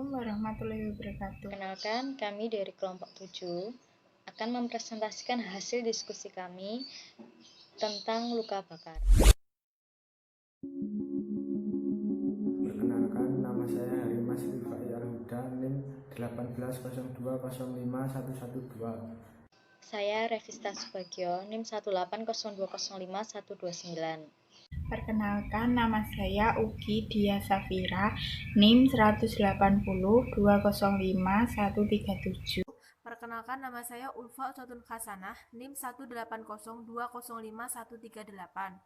Assalamualaikum warahmatullahi wabarakatuh. Kenalkan, kami dari kelompok 7 akan mempresentasikan hasil diskusi kami tentang luka bakar. Perkenalkan, nama saya Harimas Rifai Al-Huda, NIM 1802051112. Saya Revista Subagio, NIM 180205129. Perkenalkan, nama saya Ugi Dia Safira, NIM 180205137. Perkenalkan, nama saya Ulfa Uthatun Hasanah, NIM 18020505138.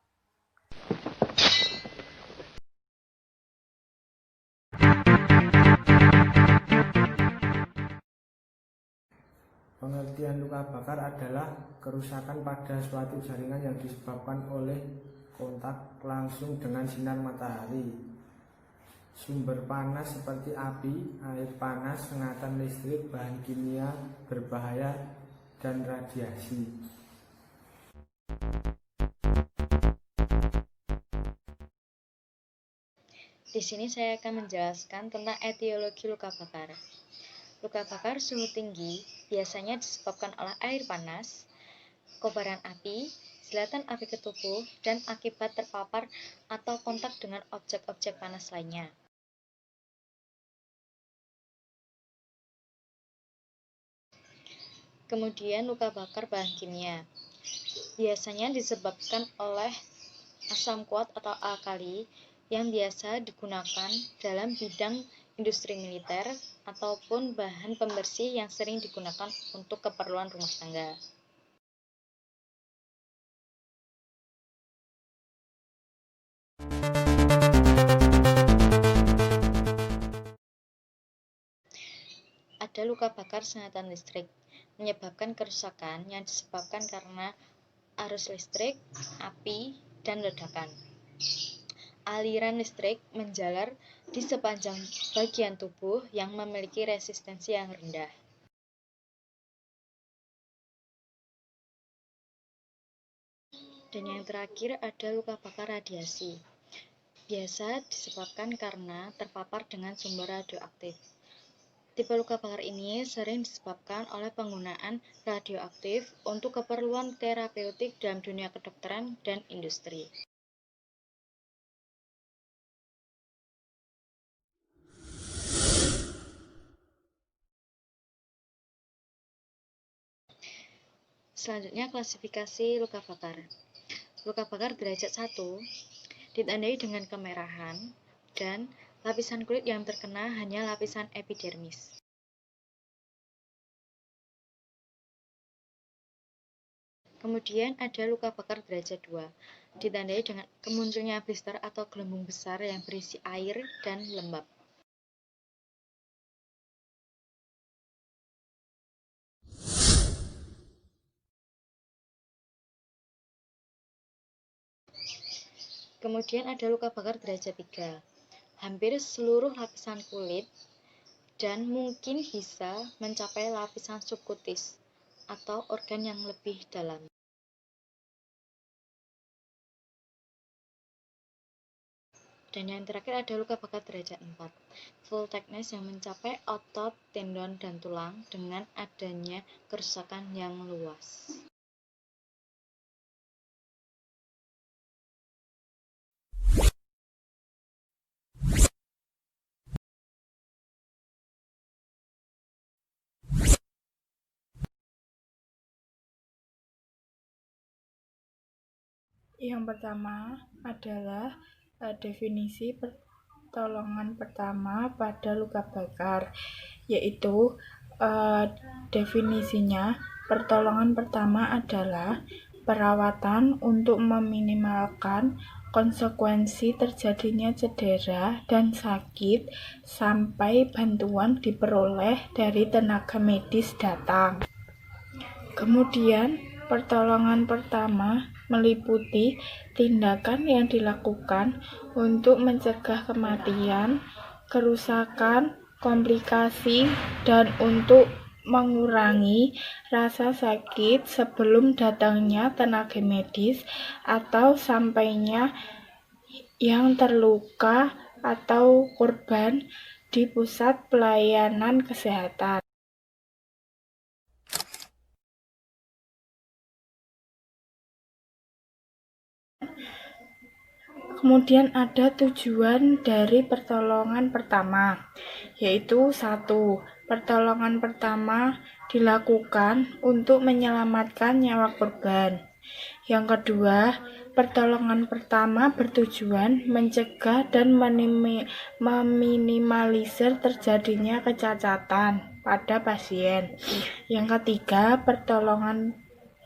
Pengertian luka bakar adalah kerusakan pada suatu jaringan yang disebabkan oleh kontak langsung dengan sinar matahari, sumber panas seperti api, air panas, sengatan listrik, bahan kimia berbahaya, dan radiasi. Di sini saya akan menjelaskan tentang etiologi luka bakar. Luka bakar suhu tinggi biasanya disebabkan oleh air panas, kobaran api, zilatan api ke tubuh, dan akibat terpapar atau kontak dengan objek-objek panas lainnya. Kemudian luka bakar bahan kimia biasanya disebabkan oleh asam kuat atau alkali yang biasa digunakan dalam bidang industri militer ataupun bahan pembersih yang sering digunakan untuk keperluan rumah tangga. Ada luka bakar sengatan listrik, menyebabkan kerusakan yang disebabkan karena arus listrik, api, dan ledakan. Aliran listrik menjalar di sepanjang bagian tubuh yang memiliki resistensi yang rendah. Dan yang terakhir ada luka bakar radiasi. Biasa disebabkan karena terpapar dengan sumber radioaktif. Tipe luka bakar ini sering disebabkan oleh penggunaan radioaktif untuk keperluan terapeutik dalam dunia kedokteran dan industri. Selanjutnya klasifikasi luka bakar. Luka bakar derajat 1 ditandai dengan kemerahan dan lapisan kulit yang terkena hanya lapisan epidermis. Kemudian ada luka bakar derajat 2, ditandai dengan kemunculnya blister atau gelembung besar yang berisi air dan lembab. Kemudian ada luka bakar derajat 3, hampir seluruh lapisan kulit dan mungkin bisa mencapai lapisan subkutis atau organ yang lebih dalam. Dan yang terakhir ada luka bakar derajat 4, full thickness yang mencapai otot, tendon, dan tulang dengan adanya kerusakan yang luas. Yang pertama adalah definisi pertolongan pertama pada luka bakar, yaitu definisinya pertolongan pertama adalah perawatan untuk meminimalkan konsekuensi terjadinya cedera dan sakit sampai bantuan diperoleh dari tenaga medis datang. Kemudian, pertolongan pertama meliputi tindakan yang dilakukan untuk mencegah kematian, kerusakan, komplikasi, dan untuk mengurangi rasa sakit sebelum datangnya tenaga medis atau sampainya yang terluka atau korban di pusat pelayanan kesehatan. Kemudian ada tujuan dari pertolongan pertama, yaitu 1. Pertolongan pertama dilakukan untuk menyelamatkan nyawa korban. Yang kedua, pertolongan pertama bertujuan mencegah dan meminimalisir terjadinya kecacatan pada pasien. Yang ketiga, pertolongan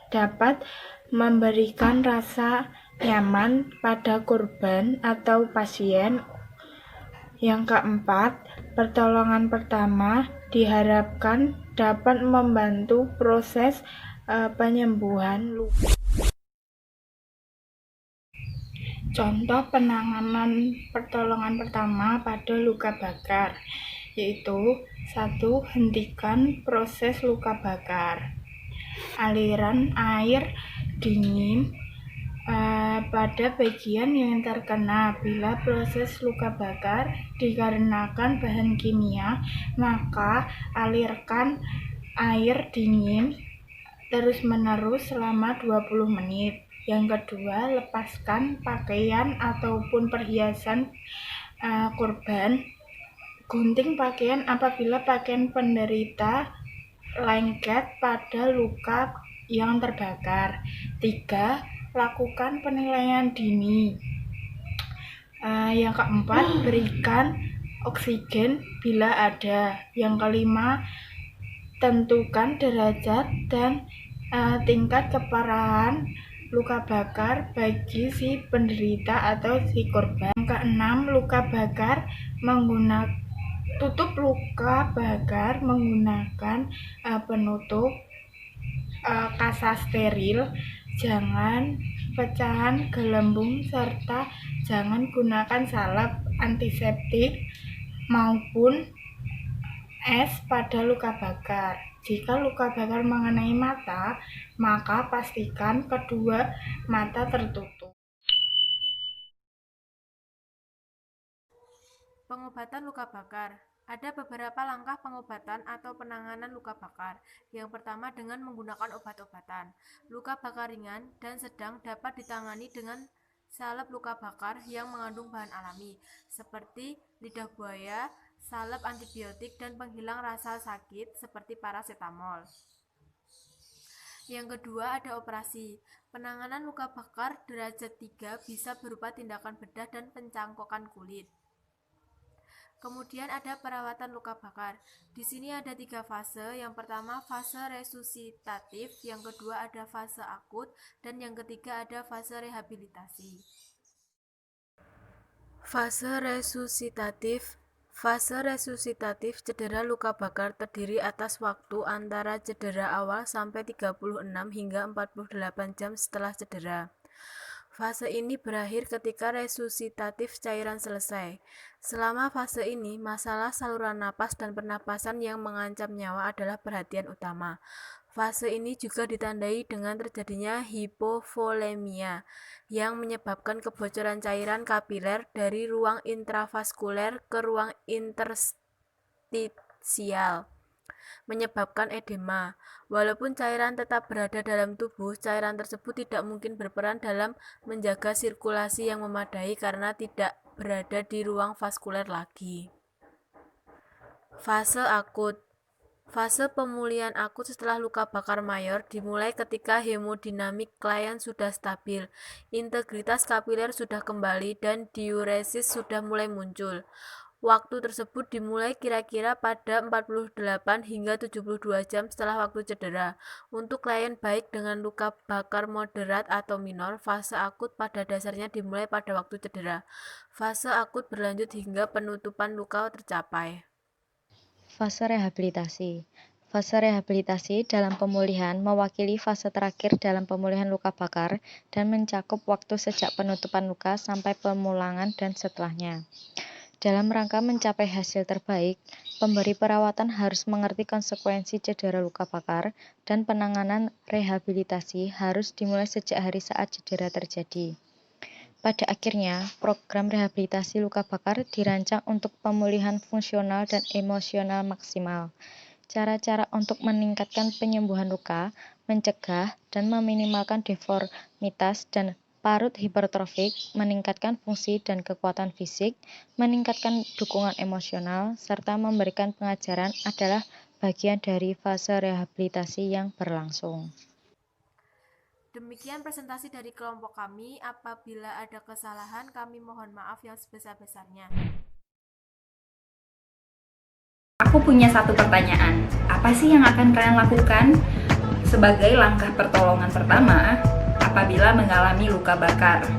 dapat memberikan rasa nyaman pada korban atau pasien. Yang keempat, pertolongan pertama diharapkan dapat membantu proses penyembuhan luka. Contoh penanganan pertolongan pertama pada luka bakar, yaitu 1. Hentikan proses luka bakar. Aliran air dingin pada bagian yang terkena. Bila proses luka bakar dikarenakan bahan kimia, maka alirkan air dingin terus-menerus selama 20 menit. Yang kedua, lepaskan pakaian ataupun perhiasan korban. Gunting pakaian apabila pakaian penderita lengket pada luka yang terbakar. 3. Lakukan penilaian dini. Yang keempat, berikan oksigen bila ada. Yang kelima, tentukan derajat dan tingkat keparahan luka bakar bagi si penderita atau si korban. Yang keenam, tutup luka bakar menggunakan penutup kasa steril. Jangan pecahan gelembung serta jangan gunakan salep antiseptik maupun es pada luka bakar. Jika luka bakar mengenai mata, maka pastikan kedua mata tertutup. Pengobatan luka bakar. Ada beberapa langkah pengobatan atau penanganan luka bakar. Yang pertama dengan menggunakan obat-obatan. Luka bakar ringan dan sedang dapat ditangani dengan salep luka bakar yang mengandung bahan alami, seperti lidah buaya, salep antibiotik, dan penghilang rasa sakit seperti parasetamol. Yang kedua ada operasi. Penanganan luka bakar derajat 3 bisa berupa tindakan bedah dan pencangkokan kulit. Kemudian ada perawatan luka bakar. Di sini ada 3 fase. Yang pertama fase resusitatif, yang kedua ada fase akut, dan yang ketiga ada fase rehabilitasi. Fase resusitatif. Fase resusitatif cedera luka bakar terdiri atas waktu antara cedera awal sampai 36 hingga 48 jam setelah cedera. Fase ini berakhir ketika resusitatif cairan selesai. Selama fase ini, masalah saluran napas dan pernapasan yang mengancam nyawa adalah perhatian utama. Fase ini juga ditandai dengan terjadinya hipovolemia yang menyebabkan kebocoran cairan kapiler dari ruang intravaskuler ke ruang interstisial, menyebabkan edema. Walaupun cairan tetap berada dalam tubuh, cairan tersebut tidak mungkin berperan dalam menjaga sirkulasi yang memadai karena tidak berada di ruang vaskuler lagi. Fase akut. Fase pemulihan akut setelah luka bakar mayor dimulai ketika hemodinamik klien sudah stabil, integritas kapiler sudah kembali, dan diuresis sudah mulai muncul. Waktu tersebut dimulai kira-kira pada 48 hingga 72 jam setelah waktu cedera. Untuk klien baik dengan luka bakar moderat atau minor, fase akut pada dasarnya dimulai pada waktu cedera. Fase akut berlanjut hingga penutupan luka tercapai. Fase rehabilitasi. Fase rehabilitasi dalam pemulihan mewakili fase terakhir dalam pemulihan luka bakar dan mencakup waktu sejak penutupan luka sampai pemulangan dan setelahnya. Dalam rangka mencapai hasil terbaik, pemberi perawatan harus mengerti konsekuensi cedera luka bakar dan penanganan rehabilitasi harus dimulai sejak hari saat cedera terjadi. Pada akhirnya, program rehabilitasi luka bakar dirancang untuk pemulihan fungsional dan emosional maksimal. Cara-cara untuk meningkatkan penyembuhan luka, mencegah dan meminimalkan deformitas dan parut hipertrofik, meningkatkan fungsi dan kekuatan fisik, meningkatkan dukungan emosional, serta memberikan pengajaran adalah bagian dari fase rehabilitasi yang berlangsung. Demikian presentasi dari kelompok kami. Apabila ada kesalahan, kami mohon maaf yang sebesar-besarnya. Aku punya satu pertanyaan. Apa sih yang akan kalian lakukan sebagai langkah pertolongan pertama apabila mengalami luka bakar?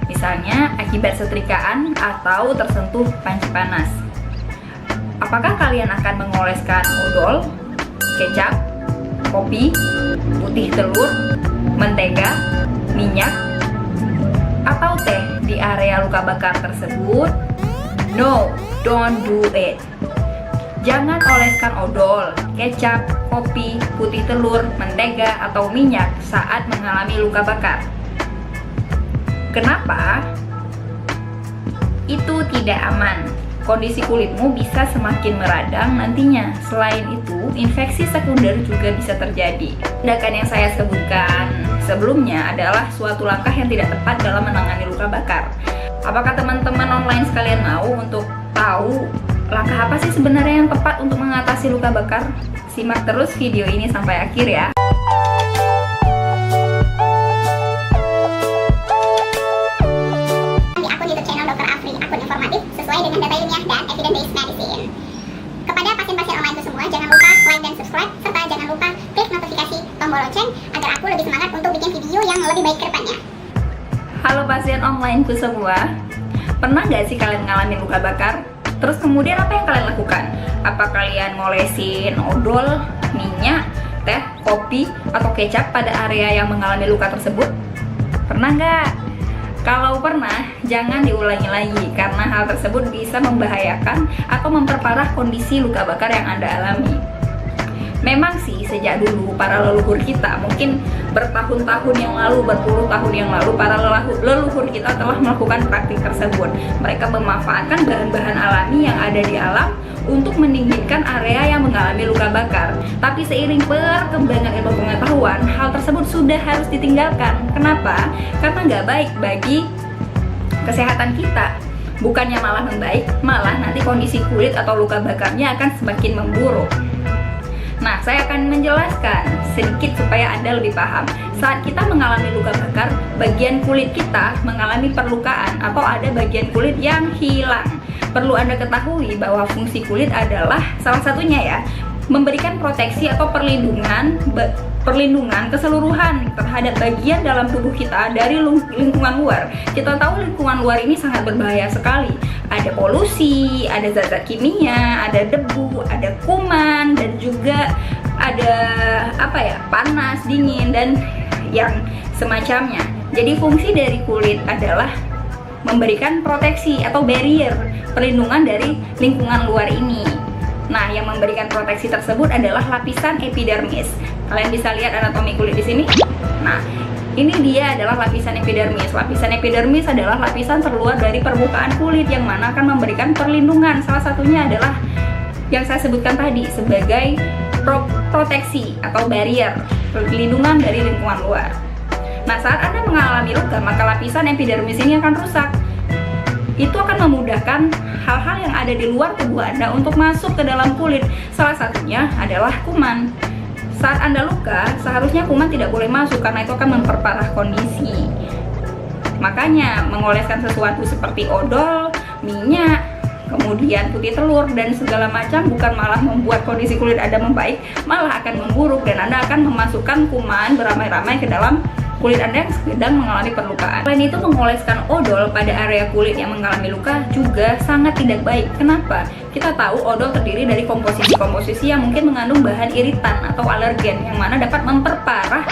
Misalnya akibat setrikaan atau tersentuh panci panas. Apakah kalian akan mengoleskan odol, kecap, kopi, putih telur, mentega, minyak, atau teh di area luka bakar tersebut? No, don't do it. Jangan oleskan odol, kecap, kopi, putih telur, mentega, atau minyak saat mengalami luka bakar. Kenapa? Itu tidak aman. Kondisi kulitmu bisa semakin meradang nantinya. Selain itu, infeksi sekunder juga bisa terjadi. Tindakan yang saya sebutkan sebelumnya adalah suatu langkah yang tidak tepat dalam menangani luka bakar. Apakah teman-teman online sekalian mau untuk tahu langkah apa sih sebenarnya yang tepat untuk mengatasi luka bakar? Simak terus video ini sampai akhir ya. Sesuai dengan data ilmiah dan evidence-based medicine. Kepada pasien-pasien onlineku semua, jangan lupa like dan subscribe, serta jangan lupa klik notifikasi tombol lonceng agar aku lebih semangat untuk bikin video yang lebih baik ke depannya. Halo pasien onlineku semua, pernah gak sih kalian ngalamin luka bakar? Terus kemudian apa yang kalian lakukan? Apa kalian ngolesin odol, minyak, teh, kopi, atau kecap pada area yang mengalami luka tersebut? Pernah gak? Kalau pernah, jangan diulangi lagi karena hal tersebut bisa membahayakan atau memperparah kondisi luka bakar yang Anda alami. Memang sih sejak dulu para leluhur kita, mungkin bertahun-tahun yang lalu, berpuluh tahun yang lalu, para leluhur kita telah melakukan praktik tersebut. Mereka memanfaatkan bahan-bahan alami yang ada di alam untuk mendinginkan area yang mengalami luka bakar. Tapi seiring perkembangan ilmu pengetahuan, hal tersebut sudah harus ditinggalkan. Kenapa? Karena nggak baik bagi kesehatan kita. Bukannya malah membaik, malah nanti kondisi kulit atau luka bakarnya akan semakin memburuk. Nah, saya akan menjelaskan sedikit supaya Anda lebih paham. Saat kita mengalami luka bakar, bagian kulit kita mengalami perlukaan atau ada bagian kulit yang hilang. Perlu Anda ketahui bahwa fungsi kulit adalah salah satunya ya, memberikan proteksi atau perlindungan keseluruhan terhadap bagian dalam tubuh kita dari lingkungan luar. Kita tahu lingkungan luar ini sangat berbahaya sekali. Ada polusi, ada zat-zat kimia, ada debu, ada kuman, dan juga ada panas, dingin, dan yang semacamnya. Jadi fungsi dari kulit adalah memberikan proteksi atau barrier, perlindungan dari lingkungan luar ini. Nah, yang memberikan proteksi tersebut adalah lapisan epidermis. Kalian bisa lihat anatomi kulit di sini. Nah, ini dia adalah lapisan epidermis. Lapisan epidermis adalah lapisan terluar dari permukaan kulit yang mana akan memberikan perlindungan. Salah satunya adalah yang saya sebutkan tadi sebagai proteksi atau barrier, perlindungan dari lingkungan luar. Nah, saat Anda mengalami luka, maka lapisan epidermis ini akan rusak. Itu akan memudahkan hal-hal yang ada di luar tubuh Anda untuk masuk ke dalam kulit. Salah satunya adalah kuman. Saat Anda luka, seharusnya kuman tidak boleh masuk karena itu akan memperparah kondisi. Makanya, mengoleskan sesuatu seperti odol, minyak, kemudian putih telur, dan segala macam bukan malah membuat kondisi kulit Anda membaik, malah akan memburuk dan Anda akan memasukkan kuman beramai-ramai ke dalam kulit Anda yang sedang mengalami perlukaan. Selain itu, mengoleskan odol pada area kulit yang mengalami luka juga sangat tidak baik. Kenapa? Kita tahu odol terdiri dari komposisi-komposisi yang mungkin mengandung bahan iritan atau alergen yang mana dapat memperparah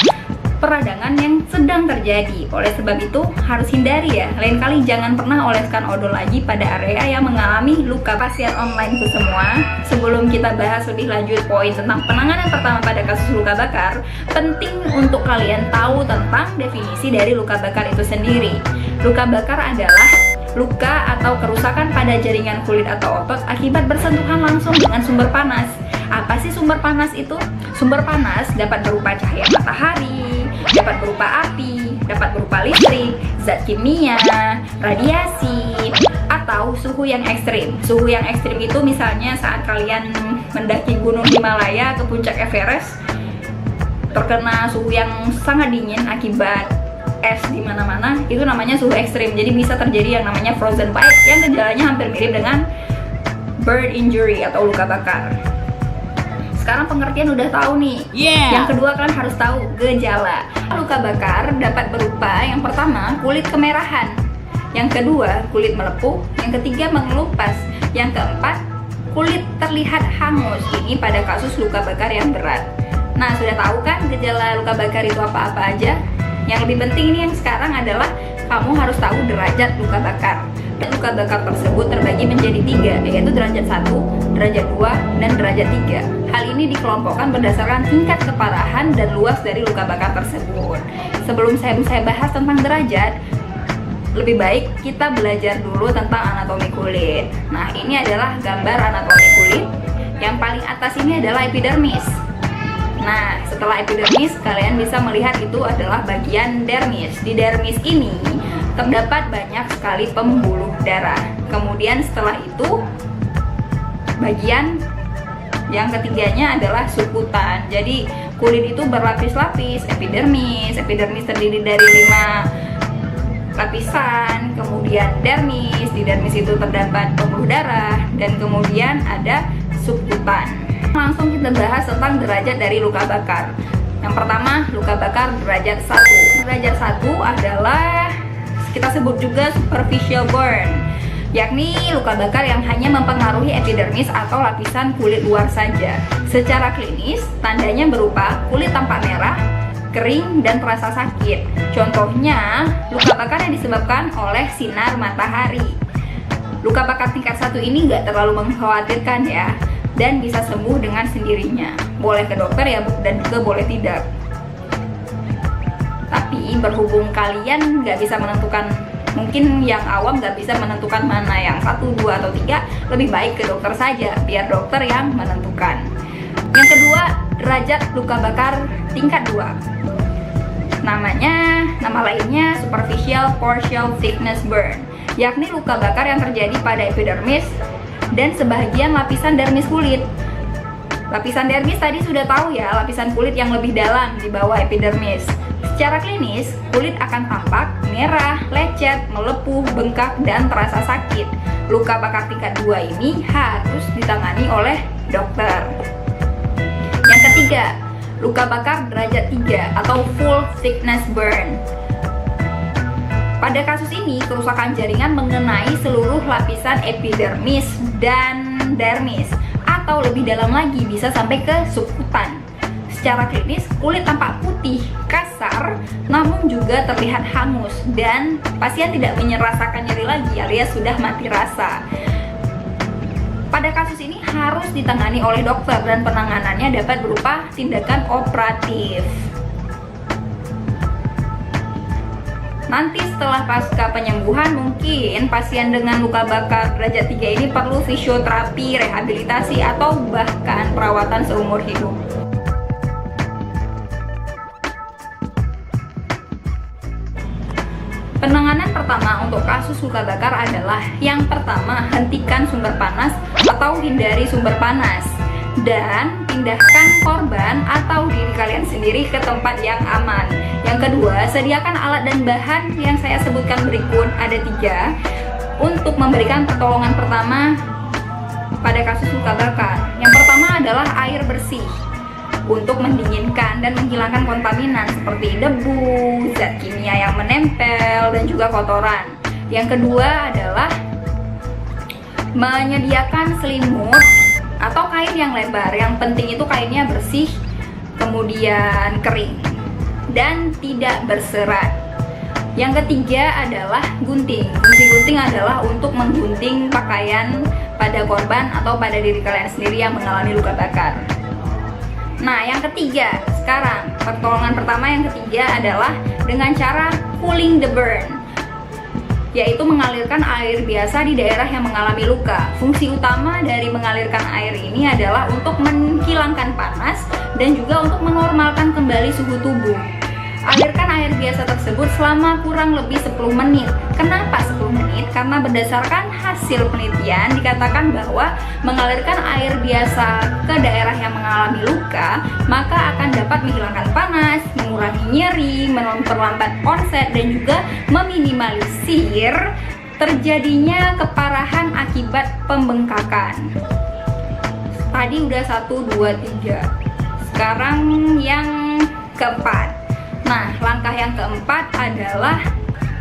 peradangan yang sedang terjadi. Oleh sebab itu, harus hindari ya. Lain kali jangan pernah oleskan odol lagi pada area yang mengalami luka. Pasien onlineku semua, sebelum kita bahas lebih lanjut poin tentang penanganan pertama pada kasus luka bakar, penting untuk kalian tahu tentang definisi dari luka bakar itu sendiri. Luka bakar adalah luka atau kerusakan pada jaringan kulit atau otot akibat bersentuhan langsung dengan sumber panas. Apa sih sumber panas itu? Sumber panas dapat berupa cahaya matahari, dapat berupa api, dapat berupa listrik, zat kimia, radiasi, atau suhu yang ekstrim. Suhu yang ekstrim itu misalnya saat kalian mendaki gunung Himalaya ke puncak Everest, terkena suhu yang sangat dingin akibat es di mana-mana, itu namanya suhu ekstrim. Jadi bisa terjadi yang namanya frozen bite yang gejalanya hampir mirip dengan burn injury atau luka bakar. Sekarang pengertian udah tahu nih. Yang kedua kalian harus tahu gejala. Luka bakar dapat berupa yang pertama kulit kemerahan, yang kedua kulit melepuh, yang ketiga mengelupas, yang keempat kulit terlihat hangus. Ini pada kasus luka bakar yang berat. Nah, sudah tahu kan gejala luka bakar itu apa-apa aja? Yang lebih penting ini yang sekarang adalah kamu harus tahu derajat luka bakar. Luka bakar tersebut terbagi menjadi 3, yaitu derajat 1, derajat 2, dan derajat 3. Hal ini dikelompokkan berdasarkan tingkat keparahan dan luas dari luka bakar tersebut. Sebelum saya bahas tentang derajat, lebih baik kita belajar dulu tentang anatomi kulit. Nah, ini adalah gambar anatomi kulit. Yang paling atas ini adalah epidermis. Nah, setelah epidermis, kalian bisa melihat itu adalah bagian dermis. Di dermis ini terdapat banyak sekali pembuluh darah. Kemudian setelah itu, bagian yang ketiganya adalah sukutan. Jadi kulit itu berlapis-lapis. Epidermis terdiri dari 5 lapisan. Kemudian dermis, di dermis itu terdapat pembuluh darah, dan kemudian ada sukutan. Langsung kita bahas tentang derajat dari luka bakar. Yang pertama, luka bakar derajat 1. Derajat 1 adalah kita sebut juga superficial burn, yakni luka bakar yang hanya mempengaruhi epidermis atau lapisan kulit luar saja. Secara klinis, tandanya berupa kulit tampak merah, kering, dan terasa sakit. Contohnya, luka bakar yang disebabkan oleh sinar matahari. Luka bakar tingkat 1 ini nggak terlalu mengkhawatirkan ya, dan bisa sembuh dengan sendirinya. Boleh ke dokter ya, dan juga boleh tidak. Tapi berhubung kalian nggak bisa menentukan, mungkin yang awam nggak bisa menentukan mana yang 1, 2, atau 3, lebih baik ke dokter saja, biar dokter yang menentukan. Yang kedua, derajat luka bakar tingkat 2. Nama lainnya superficial partial thickness burn, yakni luka bakar yang terjadi pada epidermis dan sebagian lapisan dermis kulit. Lapisan dermis tadi sudah tahu ya, lapisan kulit yang lebih dalam di bawah epidermis. Secara klinis, kulit akan tampak merah, lecet, melepuh, bengkak, dan terasa sakit. Luka bakar tingkat 2 ini harus ditangani oleh dokter. Yang ketiga, luka bakar derajat 3 atau full thickness burn. Pada kasus ini, kerusakan jaringan mengenai seluruh lapisan epidermis dan dermis, atau lebih dalam lagi bisa sampai ke sukutan. Secara klinis, kulit tampak putih, kasar, namun juga terlihat hangus, dan pasien tidak merasakan nyeri lagi alias sudah mati rasa. Pada kasus ini harus ditangani oleh dokter dan penanganannya dapat berupa tindakan operatif. Nanti setelah pasca penyembuhan, mungkin pasien dengan luka bakar derajat 3 ini perlu fisioterapi, rehabilitasi, atau bahkan perawatan seumur hidup. Penanganan pertama untuk kasus luka bakar adalah yang pertama, hentikan sumber panas atau hindari sumber panas, dan pindahkan korban atau diri kalian sendiri ke tempat yang aman. Yang kedua, sediakan alat dan bahan yang saya sebutkan berikut, ada 3, untuk memberikan pertolongan pertama pada kasus luka bakar. Yang pertama adalah air bersih untuk mendinginkan dan menghilangkan kontaminan seperti debu, zat kimia yang menempel, dan juga kotoran. Yang kedua adalah menyediakan selimut atau kain yang lebar. Yang penting itu kainnya bersih, kemudian kering, dan tidak berserat. Yang ketiga adalah gunting. Fungsi gunting adalah untuk menggunting pakaian pada korban atau pada diri kalian sendiri yang mengalami luka bakar. Nah, yang ketiga, sekarang pertolongan pertama yang ketiga adalah dengan cara cooling the burn. yaitu mengalirkan air biasa di daerah yang mengalami luka. Fungsi utama dari mengalirkan air ini adalah untuk menghilangkan panas dan juga untuk menormalkan kembali suhu tubuh. Alirkan air biasa tersebut selama kurang lebih 10 menit. Kenapa 10 menit? Karena berdasarkan hasil penelitian dikatakan bahwa mengalirkan air biasa ke daerah yang mengalami luka maka akan dapat menghilangkan panas, mengurangi nyeri, memperlambat onset dan juga meminimalisir terjadinya keparahan akibat pembengkakan. Tadi udah 1, 2, 3. Sekarang yang keempat. Nah, langkah yang keempat adalah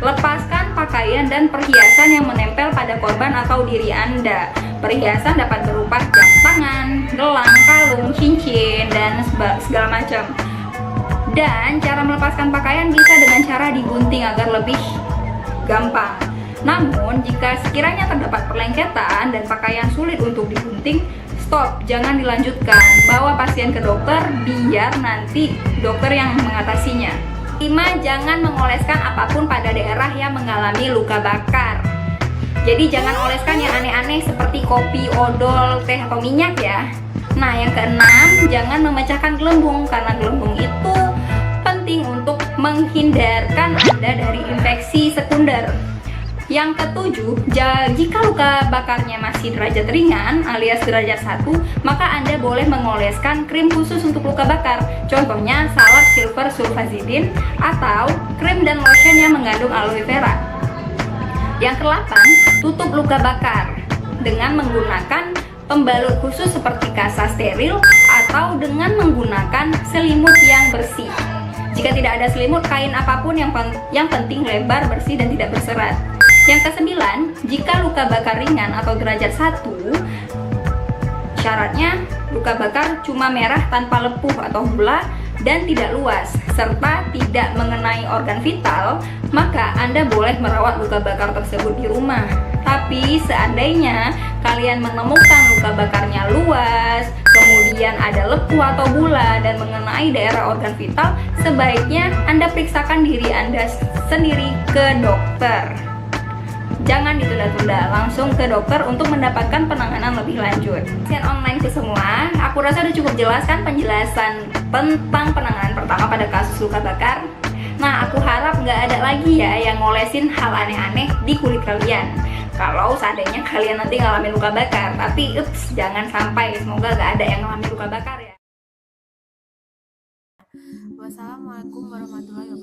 lepaskan pakaian dan perhiasan yang menempel pada korban atau diri Anda. Perhiasan dapat berupa jam tangan, gelang, kalung, cincin, dan segala macam. Dan cara melepaskan pakaian bisa dengan cara digunting agar lebih gampang. Namun, jika sekiranya terdapat perlengketan dan pakaian sulit untuk digunting, stop, jangan dilanjutkan. Bawa pasien ke dokter biar nanti dokter yang mengatasinya. 5. Jangan mengoleskan apapun pada daerah yang mengalami luka bakar. Jadi jangan oleskan yang aneh-aneh seperti kopi, odol, teh, atau minyak ya. Nah, yang keenam, jangan memecahkan gelembung karena gelembung itu penting untuk menghindarkan Anda dari infeksi sekunder. Yang ketujuh, jika luka bakarnya masih derajat ringan alias derajat 1, maka Anda boleh mengoleskan krim khusus untuk luka bakar. Contohnya salep silver sulfazidin atau krim dan lotion yang mengandung aloe vera. Yang ke-8, tutup luka bakar dengan menggunakan pembalut khusus seperti kasa steril atau dengan menggunakan selimut yang bersih. Jika tidak ada selimut, kain apapun yang penting lebar, bersih, dan tidak berserat. Yang ke-9, jika luka bakar ringan atau derajat 1, syaratnya luka bakar cuma merah tanpa lepuh atau gula dan tidak luas, serta tidak mengenai organ vital, maka Anda boleh merawat luka bakar tersebut di rumah. Tapi seandainya kalian menemukan luka bakarnya luas, kemudian ada lepuh atau gula dan mengenai daerah organ vital, sebaiknya Anda periksakan diri Anda sendiri ke dokter. Jangan ditunda-tunda, langsung ke dokter untuk mendapatkan penanganan lebih lanjut. Pasien online ke semua, aku rasa udah cukup jelas kan penjelasan tentang penanganan pertama pada kasus luka bakar. Nah, aku harap nggak ada lagi ya yang ngolesin hal aneh-aneh di kulit kalian. Kalau seandainya kalian nanti ngalamin luka bakar, tapi jangan sampai, semoga nggak ada yang ngalamin luka bakar ya. Wassalamualaikum warahmatullahi wabarakatuh.